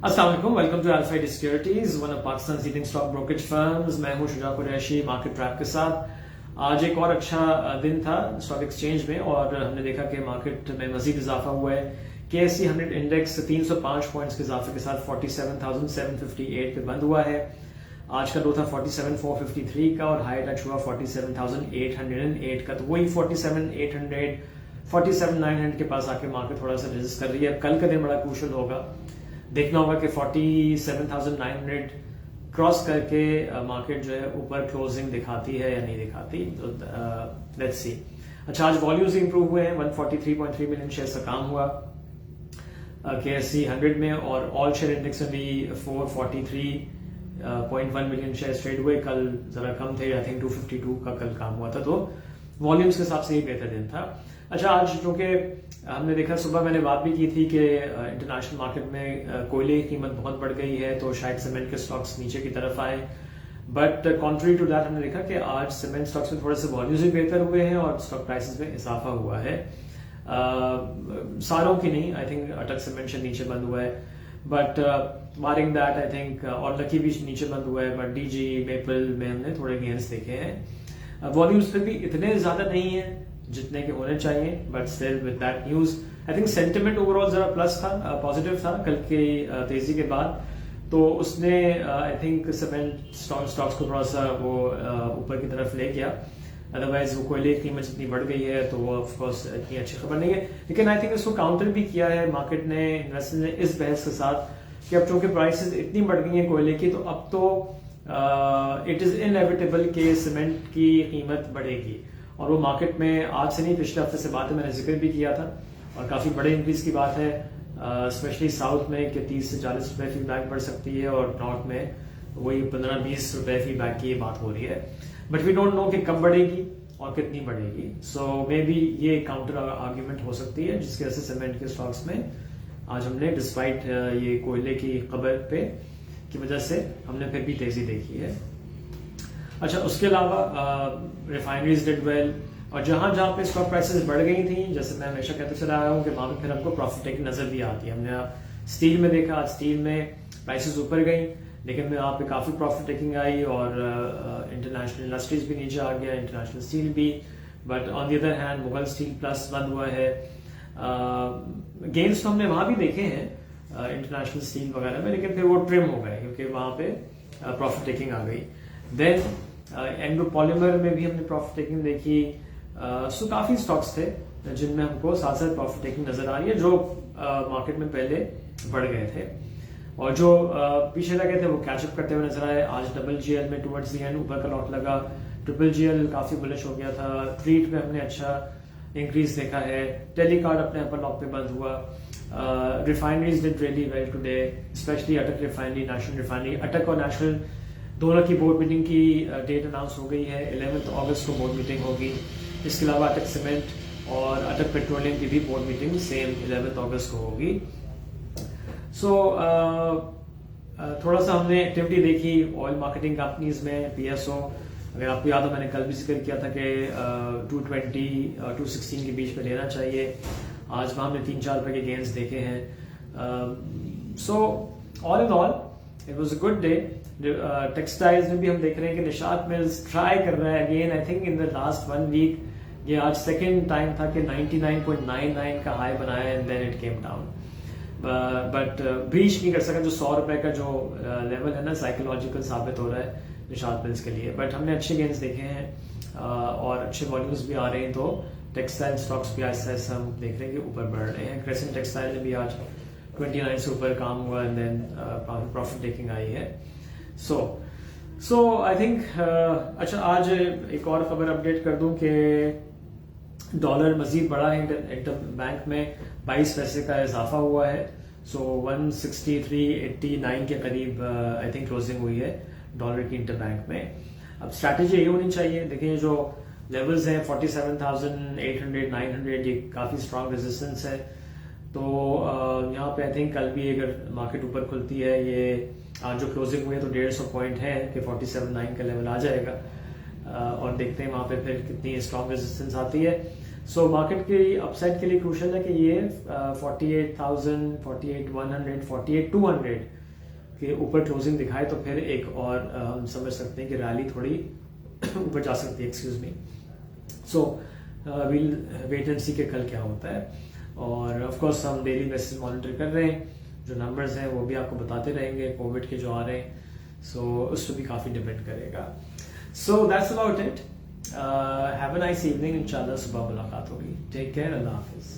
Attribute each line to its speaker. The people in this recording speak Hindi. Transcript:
Speaker 1: अस्सलाम वालेकुम, वेलकम टू अल्फाइड securities, one of Pakistan leading stock brokerage firms. मैं हूं शुजा कुरैशी मार्केट ट्रैक के साथ। आज एक और अच्छा दिन था स्टॉक एक्सचेंज में और हमने देखा कि मार्केट में मजीद इजाफा हुआ है। KSE 100 इंडेक्स 305 पॉइंट्स के इजाफे के साथ 47,758 पे बंद हुआ है। आज का लो था 47,453 का और हाई टच हुआ 47,808 का। तो वही 47,800 47,900 के पास आके मार्केट थोड़ा सा रेजिस्ट कर रही है। कल का दिन बड़ा क्रूशल होगा, देखना होगा कि 47,900 क्रॉस करके मार्केट जो है ऊपर क्लोजिंग दिखाती है या नहीं दिखाती। तो लेट्स सी। अच्छा, आज वॉल्यूम्स इंप्रूव हुए हैं, 143.3 मिलियन शेयर का काम हुआ KSE 100 में और ऑल शेयर इंडेक्स में भी 443.1 मिलियन शेयर ट्रेड हुए। कल जरा कम थे, आई थिंक 252 का कल काम हुआ था, तो वॉल्यूम्स के हिसाब से ही बेहतर दिन था। अच्छा, आज चूंकि हमने देखा, सुबह मैंने बात भी की थी कि इंटरनेशनल मार्केट में कोयले की कीमत बहुत बढ़ गई है, तो शायद सीमेंट के स्टॉक्स नीचे की तरफ आए। बट कॉन्ट्री टू दैट हमने देखा कि आज सीमेंट स्टॉक्स में थोड़े से वॉल्यूम्स भी बेहतर हुए हैं और स्टॉक प्राइसेस में इजाफा हुआ है। सारों की नहीं, आई थिंक अटक सीमेंट से नीचे बंद हुआ है, but barring that I think और लकी भी नीचे बंद हुआ है, बट DG मेपल में हमने थोड़े गेंस देखे हैं। वॉल्यूम्स पे भी इतने ज्यादा नहीं है जितने के होने चाहिए, but still with that news I think sentiment overall जरा प्लस था, पॉजिटिव था कल की तेजी के बाद। तो उसने आई थिंक सीमेंट स्टॉक्स को थोड़ा सा वो ऊपर की तरफ ले गया। अदरवाइज वो कोयले की कीमत जितनी बढ़ गई है तो वो ऑफकोर्स इतनी अच्छी खबर नहीं है। लेकिन आई थिंक इसको काउंटर भी किया है मार्केट ने, इन्वेस्टर्स ने, इस बहस के साथ कि अब चूंकि प्राइसेस इतनी बढ़ गई हैं कोयले की, तो अब तो इट इज इनएविटेबल कि सीमेंट की कीमत बढ़ेगी। और वो मार्केट में आज से नहीं, पिछले हफ्ते से बात है, मैंने जिक्र भी किया था और काफी बड़े इंक्रीज की बात है, स्पेशली साउथ में कि 30 से 40 रुपए फी बैग बढ़ सकती है और नॉर्थ में वही 15-20 रुपए फी बैग की बात हो रही है। बट वी डोंट नो कि कब बढ़ेगी और कितनी बढ़ेगी। सो मे बी ये काउंटर आर्ग्यूमेंट हो सकती है, जिसकी वजह से सीमेंट के स्टॉक्स में आज हमने डिस्पाइट ये कोयले की खबर पे की वजह से हमने फिर भी तेजी देखी है। अच्छा, उसके अलावा रिफाइनरीज डिड वेल, और जहां जहां पे स्टॉक प्राइसेस बढ़ गई थी, जैसे मैं हमेशा कहते चला आया हूं कि वहां पे फिर हमको प्रॉफिट टेकिंग नजर भी आती है। हमने स्टील में देखा, आज स्टील में प्राइसेस ऊपर गई, लेकिन यहाँ पे काफी प्रॉफिट टेकिंग आई और इंटरनेशनल इंडस्ट्रीज भी नीचे आ गया, इंटरनेशनल स्टील भी। But on the other hand Mughal steel plus बंद हुआ है। गेन्स तो हमने वहां भी देखे हैं इंटरनेशनल स्टील वगैरह में, लेकिन फिर वो ट्रिम हो गए क्योंकि वहां पे प्रॉफिट टेकिंग आ गई। देन एंग्लो पॉलीमर में भी हमने प्रॉफिट टेकिंग देखी। सो काफी स्टॉक्स थे जिनमें हमको साथ साथ प्रॉफिट टेकिंग नजर आ रही है, जो मार्केट में पहले बढ़ गए थे और जो पीछे रह गए थे वो कैचअप करते हुए नजर आए। आज GL में टुवर्ड्स द एंड ऊपर का लॉट लगा, GL काफी बुलिश हो गया था। ट्रीट में हमने अच्छा इंक्रीज देखा है। टेलीकार्ड अपने अपर लॉट पे बंद हुआ। Refineries did really well today, specially अटक रिफाइनरी, नेशनल रिफाइनरी। अटक और नेशनल दोनों की बोर्ड मीटिंग की डेट अनाउंस हो गई है, 11 अगस्त को बोर्ड मीटिंग होगी। इसके अलावा अटक सीमेंट और अटक पेट्रोलियम की भी बोर्ड मीटिंग सेम 11 अगस्त को होगी। सो थोड़ा सा हमने एक्टिविटी देखी ऑयल मार्केटिंग कंपनीज में, PSO। अगर आपको याद हो, मैंने कल भी जिक्र किया था कि 220 216 के बीच में लेना चाहिए। आज वहां हमने 3-4 रुपए के गेन्स देखे हैं। So all in all it was a good day. Textiles में भी हम देख रहे हैं कि निशात मिल्स ट्राई कर रहा है again. I think in the last 1 week ये आज सेकेंड टाइम था कि 99.99 का हाई बनाया and then it came down, but breach नहीं कर सका। जो 100 रुपए का जो लेवल है ना, साइकोलॉजिकल साबित हो रहा है निशात मिल्स के लिए। बट हमने अच्छे गेन्स देखे हैं और अच्छे वॉल्यूम्स भी आ रहे हैं, तो टेक्सटाइल स्टॉक्स भी ऐसा ऐसा हम देख रहे हैं कि ऊपर बढ़ रहे हैं। क्रेसेंट टेक्सटाइल ने भी आज 29 से ऊपर काम हुआ एंड देन प्रॉफिट टेकिंग आई है। सो आई थिंक अच्छा, आज एक और खबर अपडेट कर दूं कि डॉलर मजीद बढ़ा है। इंटर बैंक में 22 पैसे का इजाफा हुआ है। सो 163.89 के करीब आई थिंक क्लोजिंग हुई है डॉलर की इंटर बैंक में। अब स्ट्रैटेजी ये होनी चाहिए, देखिए जो लेवल्स हैं 47,800 900, ये काफी स्ट्रांग रेजिस्टेंस है। तो यहाँ पे आई थिंक कल भी अगर मार्केट ऊपर खुलती है, ये आज जो क्लोजिंग हुई है तो 150 पॉइंट है कि 47.9 का लेवल आ जाएगा और देखते हैं वहां पे फिर कितनी स्ट्रांग रेजिस्टेंस आती है। सो मार्केट की अपसाइड के लिए क्रूशल है कि ये 48,000, 48,100, 48,200 के ऊपर क्लोजिंग दिखाए तो फिर एक और हम समझ सकते हैं कि रैली थोड़ी ऊपर जा सकती है, excuse me. So will wait and see के कल क्या होता है। और ऑफ कोर्स हम डेली बेसिस मॉनिटर कर रहे हैं, जो नंबर्स हैं वो भी आपको बताते रहेंगे, कोविड के जो आ रहे हैं, सो उस पर भी काफ़ी डिपेंड करेगा। So that's about it, have a nice evening, इंशाल्लाह सुबह मुलाकात होगी। टेक केयर, अल्लाह हाफिज़।